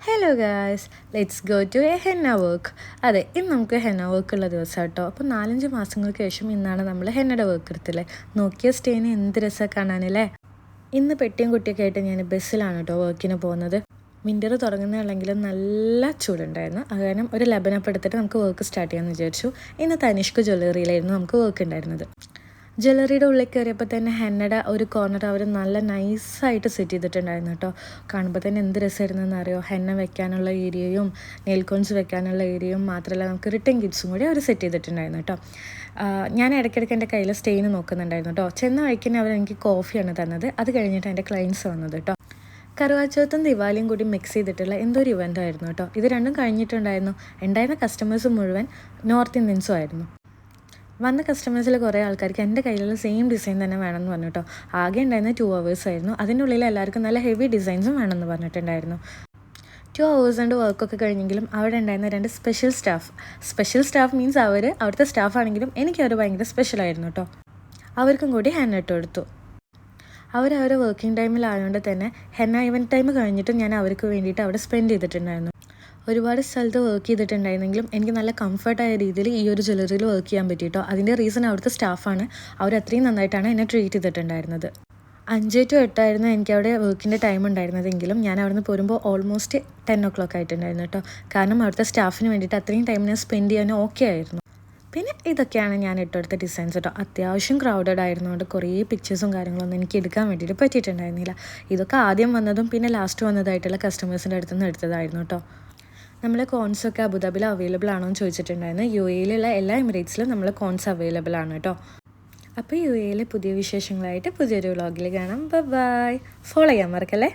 Hello guys, let's go to a henna വർക്ക്. അതെ, ഇന്ന് നമുക്ക് ഹെന്ന വർക്ക് ഉള്ള ദിവസം കേട്ടോ. അപ്പോൾ 4-5 മാസങ്ങൾക്ക് ശേഷം ഇന്നാണ് നമ്മൾ ഹെന്നയുടെ വർക്ക് എടുത്തില്ലേ. നോക്കിയ സ്റ്റേന് എന്ത് രസമാണ് കാണാനല്ലേ. ഇന്ന് പെട്ടിയും കുട്ടിയൊക്കെ ആയിട്ട് ഞാൻ ബസ്സിലാണ് കേട്ടോ വർക്കിന് പോകുന്നത്. വിൻ്റർ തുടങ്ങുന്നതാണെങ്കിലും നല്ല ചൂടുണ്ടായിരുന്നു. അത് കാരണം ഒരു ലെബനപ്പ് എടുത്തിട്ട് നമുക്ക് വർക്ക് സ്റ്റാർട്ട് ചെയ്യാമെന്ന് വിചാരിച്ചു. ഇന്ന് തനിഷ്ക് ജ്വല്ലറിയിലായിരുന്നു നമുക്ക് വർക്ക് ഉണ്ടായിരുന്നത്. ജ്വല്ലറിയുടെ ഉള്ളിൽ കയറിയപ്പോൾ തന്നെ ഹെന്നയുടെ ഒരു കോർണർ അവർ നല്ല നൈസായിട്ട് സെറ്റ് ചെയ്തിട്ടുണ്ടായിരുന്നു കേട്ടോ. കാണുമ്പോൾ തന്നെ എന്ത് രസമായിരുന്നെന്ന് അറിയോ. ഹെന്ന വെക്കാനുള്ള ഏരിയയും നെയിൽ കോൺസ് വെക്കാനുള്ള ഏരിയയും മാത്രമല്ല നമുക്ക് റിട്ടേൺ കിറ്റ്സും കൂടി അവർ സെറ്റ് ചെയ്തിട്ടുണ്ടായിരുന്നു കേട്ടോ. ഞാൻ ഇടയ്ക്കിടയ്ക്ക് എൻ്റെ കയ്യിൽ സ്റ്റെയിന് നോക്കുന്നുണ്ടായിരുന്നു കേട്ടോ. ചെന്ന വഴിക്ക് അവർ എനിക്ക് കോഫിയാണ് തന്നത്. അത് കഴിഞ്ഞിട്ട് എൻ്റെ ക്ലയൻസ് വന്നത് കേട്ടോ. കറുവാച്ചൗത്തും ദിവാലിയും കൂടി മിക്സ് ചെയ്തിട്ടുള്ള എന്തോ ഒരു ഇവൻ്റ് ആയിരുന്നു കേട്ടോ. ഇത് രണ്ടും കഴിഞ്ഞിട്ടുണ്ടായിരുന്നു. ഉണ്ടായിരുന്ന കസ്റ്റമേഴ്സ് മുഴുവൻ നോർത്ത് ഇന്ത്യൻസും ആയിരുന്നു. വന്ന കസ്റ്റമേഴ്സിൽ കുറേ ആൾക്കാർക്ക് എൻ്റെ കയ്യിലുള്ള സെയിം ഡിസൈൻ തന്നെ വേണമെന്ന് പറഞ്ഞു കേട്ടോ. ആകെ ഉണ്ടായിരുന്ന 2 hours ആയിരുന്നു. അതിൻ്റെ ഉള്ളിൽ എല്ലാവർക്കും നല്ല ഹെവി ഡിസൈൻസും വേണമെന്ന് പറഞ്ഞിട്ടുണ്ടായിരുന്നു. 2 hours കൊണ്ട് വർക്കൊക്കെ കഴിഞ്ഞെങ്കിലും അവിടെ ഉണ്ടായിരുന്ന 2 സ്പെഷ്യൽ സ്റ്റാഫ് മീൻസ് അവിടുത്തെ സ്റ്റാഫാണെങ്കിലും എനിക്ക് അവർ ഭയങ്കര സ്പെഷ്യലായിരുന്നു കേട്ടോ. അവർക്കും കൂടി ഹെന്ന ഇട്ട് കൊടുത്തു. അവരവരുടെ വർക്കിംഗ് ടൈമിലായതുകൊണ്ട് തന്നെ ഹെന്ന ഇവൻറ്റ് ടൈം കഴിഞ്ഞിട്ടും ഞാൻ അവർക്ക് വേണ്ടിയിട്ട് അവിടെ സ്പെൻഡ് ചെയ്തിട്ടുണ്ടായിരുന്നു. ഒരുപാട് സ്ഥലത്ത് വർക്ക് ചെയ്തിട്ടുണ്ടായിരുന്നെങ്കിലും എനിക്ക് നല്ല കംഫർട്ടായ രീതിയിൽ ഈ ഒരു ജ്വല്ലറിയിൽ വർക്ക് ചെയ്യാൻ പറ്റിയിട്ടോ. അതിൻ്റെ റീസൺ അവിടുത്തെ സ്റ്റാഫാണ്. അവർ അത്രയും നന്നായിട്ടാണ് എന്നെ ട്രീറ്റ് ചെയ്തിട്ടുണ്ടായിരുന്നത്. 5 to 8 ആയിരുന്നു എനിക്കവിടെ വർക്കിൻ്റെ ടൈം ഉണ്ടായിരുന്നതെങ്കിലും ഞാൻ അവിടെ നിന്ന് പോരുമ്പോൾ ഓൾമോസ്റ്റ് 10 o'clock ആയിട്ടുണ്ടായിരുന്നു കേട്ടോ. കാരണം അവിടുത്തെ സ്റ്റാഫിന് വേണ്ടിയിട്ട് അത്രയും ടൈം ഞാൻ സ്പെൻഡ് ചെയ്യാൻ ഓക്കെ ആയിരുന്നു. പിന്നെ ഇതൊക്കെയാണ് ഞാൻ ഇട്ടെടുത്ത ഡിസൈൻസ് കേട്ടോ. അത്യാവശ്യം ക്രൗഡഡ് ആയിരുന്നുകൊണ്ട് കുറേ പിക്ചേഴ്സും കാര്യങ്ങളൊന്നും എനിക്ക് എടുക്കാൻ വേണ്ടിയിട്ട് പറ്റിയിട്ടുണ്ടായിരുന്നില്ല. ഇതൊക്കെ ആദ്യം വന്നതും പിന്നെ ലാസ്റ്റ് വന്നതായിട്ടുള്ള കസ്റ്റമേഴ്സിൻ്റെ അടുത്തുനിന്ന് എടുത്തതായിരുന്നു കേട്ടോ. നമ്മളെ കോൺസൊക്കെ അബുദാബിയിൽ അവൈലബിൾ ആണോ എന്ന് ചോദിച്ചിട്ടുണ്ടായിരുന്നു. UAE-യിലുള്ള എല്ലാ എമിറേറ്റ്സിലും നമ്മൾ കോൺസ് അവൈലബിൾ ആണ് കേട്ടോ. അപ്പോൾ UAE-യിലെ പുതിയ വിശേഷങ്ങളായിട്ട് പുതിയൊരു വ്ളോഗിൽ കാണാം. ബൈ. ഫോളോ ചെയ്യാൻ മറക്കല്ലേ.